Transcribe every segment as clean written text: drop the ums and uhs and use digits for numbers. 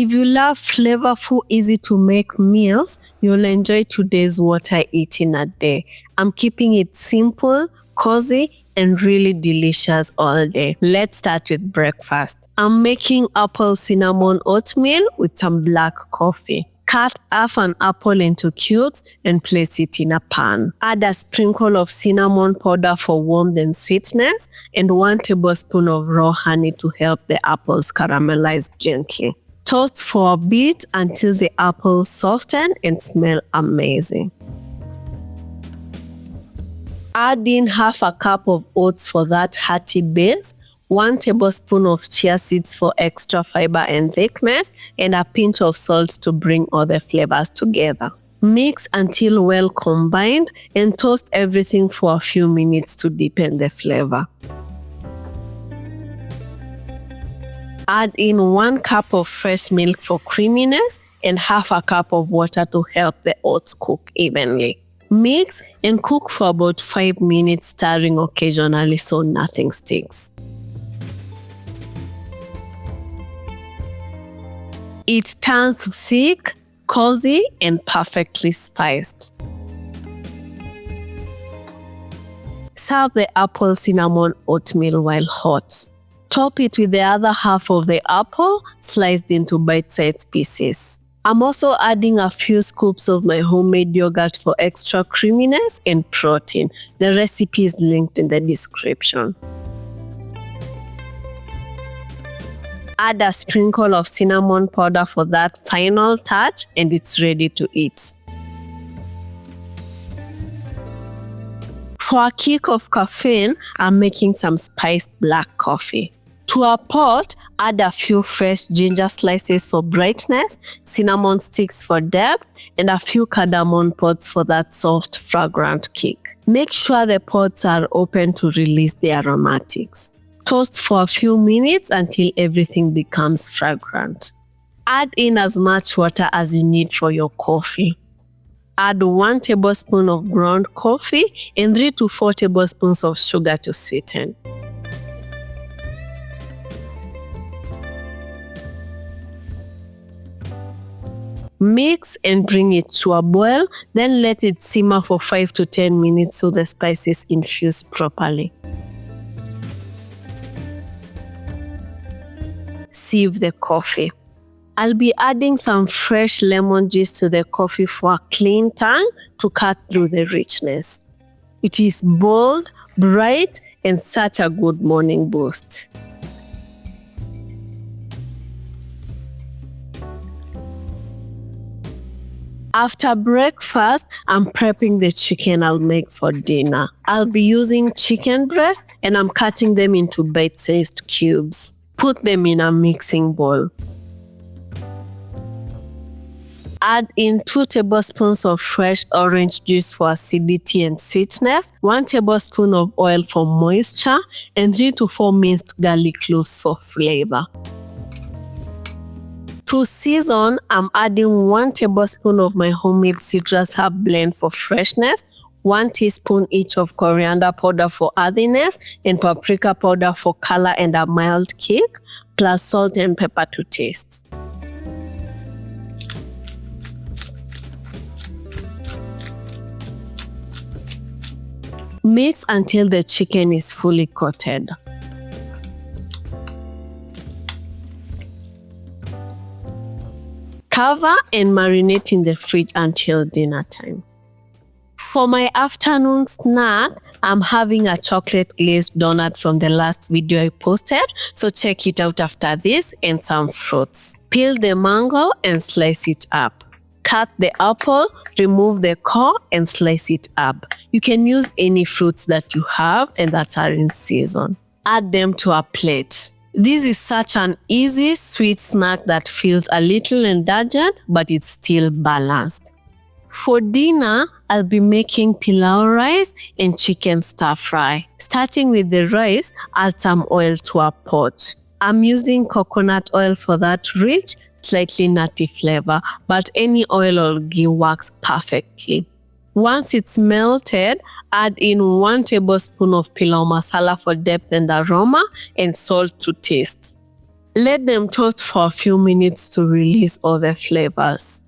If you love flavorful, easy to make meals, you'll enjoy today's what I eat in a day. I'm keeping it simple, cozy, and really delicious all day. Let's start with breakfast. I'm making apple cinnamon oatmeal with some black coffee. Cut half an apple into cubes and place it in a pan. Add a sprinkle of cinnamon powder for warmth and sweetness and 1 tablespoon of raw honey to help the apples caramelize gently. Toast for a bit until the apples soften and smell amazing. Add in half a cup of oats for that hearty base, 1 tablespoon of chia seeds for extra fiber and thickness, and a pinch of salt to bring all the flavors together. Mix until well combined and toast everything for a few minutes to deepen the flavor. Add in 1 cup of fresh milk for creaminess and half a cup of water to help the oats cook evenly. Mix and cook for about 5 minutes, stirring occasionally so nothing sticks. It turns thick, cozy, and perfectly spiced. Serve the apple cinnamon oatmeal while hot. Top it with the other half of the apple, sliced into bite-sized pieces. I'm also adding a few scoops of my homemade yogurt for extra creaminess and protein. The recipe is linked in the description. Add a sprinkle of cinnamon powder for that final touch and it's ready to eat. For a kick of caffeine, I'm making some spiced black coffee. To a pot, add a few fresh ginger slices for brightness, cinnamon sticks for depth, and a few cardamom pods for that soft, fragrant kick. Make sure the pods are open to release the aromatics. Toast for a few minutes until everything becomes fragrant. Add in as much water as you need for your coffee. Add 1 tablespoon of ground coffee and 3 to 4 tablespoons of sugar to sweeten. Mix and bring it to a boil, then let it simmer for 5 to 10 minutes so the spices infuse properly. Sieve the coffee. I'll be adding some fresh lemon juice to the coffee for a clean tang to cut through the richness. It is bold, bright, and such a good morning boost. After breakfast, I'm prepping the chicken I'll make for dinner. I'll be using chicken breast and I'm cutting them into bite-sized cubes. Put them in a mixing bowl. Add in 2 tablespoons of fresh orange juice for acidity and sweetness, 1 tablespoon of oil for moisture, and 3 to 4 minced garlic cloves for flavor. To season, I'm adding 1 tablespoon of my homemade citrus herb blend for freshness, 1 teaspoon each of coriander powder for earthiness, and paprika powder for color and a mild kick, plus salt and pepper to taste. Mix until the chicken is fully coated. Cover and marinate in the fridge until dinner time. For my afternoon snack, I'm having a chocolate glazed donut from the last video I posted, so check it out after this, and some fruits. Peel the mango and slice it up. Cut the apple, remove the core and slice it up. You can use any fruits that you have and that are in season. Add them to a plate. This is such an easy, sweet snack that feels a little indulgent, but it's still balanced. For dinner, I'll be making pilau rice and chicken stir fry. Starting with the rice, add some oil to a pot. I'm using coconut oil for that rich, slightly nutty flavor, but any oil or ghee works perfectly. Once it's melted, add in 1 tablespoon of pilau masala for depth and aroma and salt to taste. Let them toast for a few minutes to release all the flavors.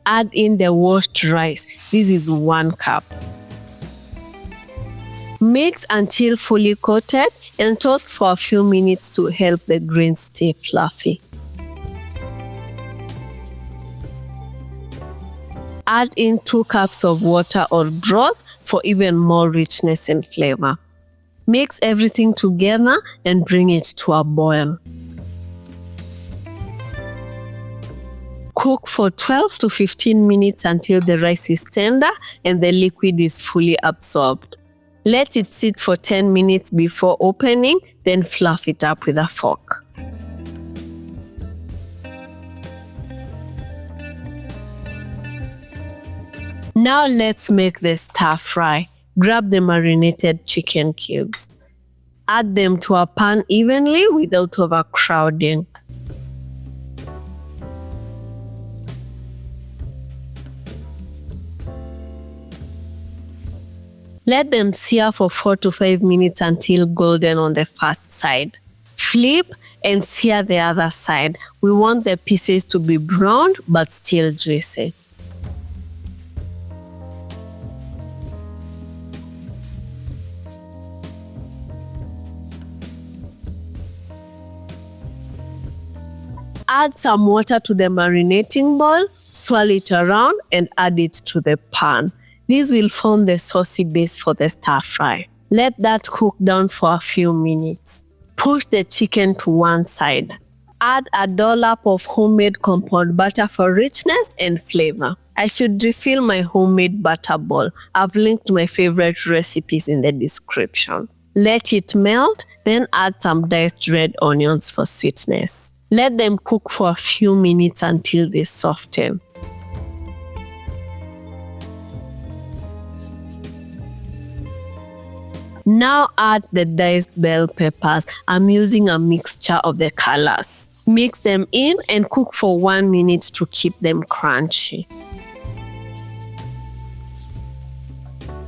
Add in the washed rice. This is 1 cup. Mix until fully coated and toast for a few minutes to help the grains stay fluffy. Add in 2 cups of water or broth for even more richness and flavor. Mix everything together and bring it to a boil. Cook for 12 to 15 minutes until the rice is tender and the liquid is fully absorbed. Let it sit for 10 minutes before opening, then fluff it up with a fork. Now let's make the stir fry. Grab the marinated chicken cubes. Add them to a pan evenly without overcrowding. Let them sear for 4 to 5 minutes until golden on the first side. Flip and sear the other side. We want the pieces to be browned but still juicy. Add some water to the marinating bowl, swirl it around and add it to the pan. This will form the saucy base for the stir fry. Let that cook down for a few minutes. Push the chicken to one side. Add a dollop of homemade compound butter for richness and flavor. I should refill my homemade butter bowl. I've linked my favorite recipes in the description. Let it melt, then add some diced red onions for sweetness. Let them cook for a few minutes until they soften. Now add the diced bell peppers. I'm using a mixture of the colors. Mix them in and cook for 1 minute to keep them crunchy.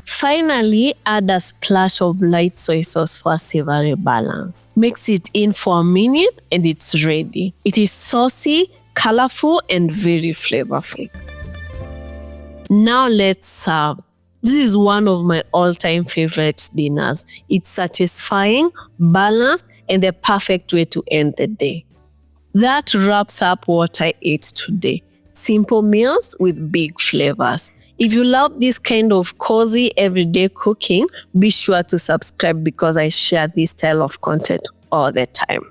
Finally, add a splash of light soy sauce for a savory balance. Mix it in for a minute and it's ready. It is saucy, colorful, and very flavorful. Now let's serve. This is one of my all-time favorite dinners. It's satisfying, balanced, and the perfect way to end the day. That wraps up what I ate today. Simple meals with big flavors. If you love this kind of cozy everyday cooking, be sure to subscribe because I share this style of content all the time.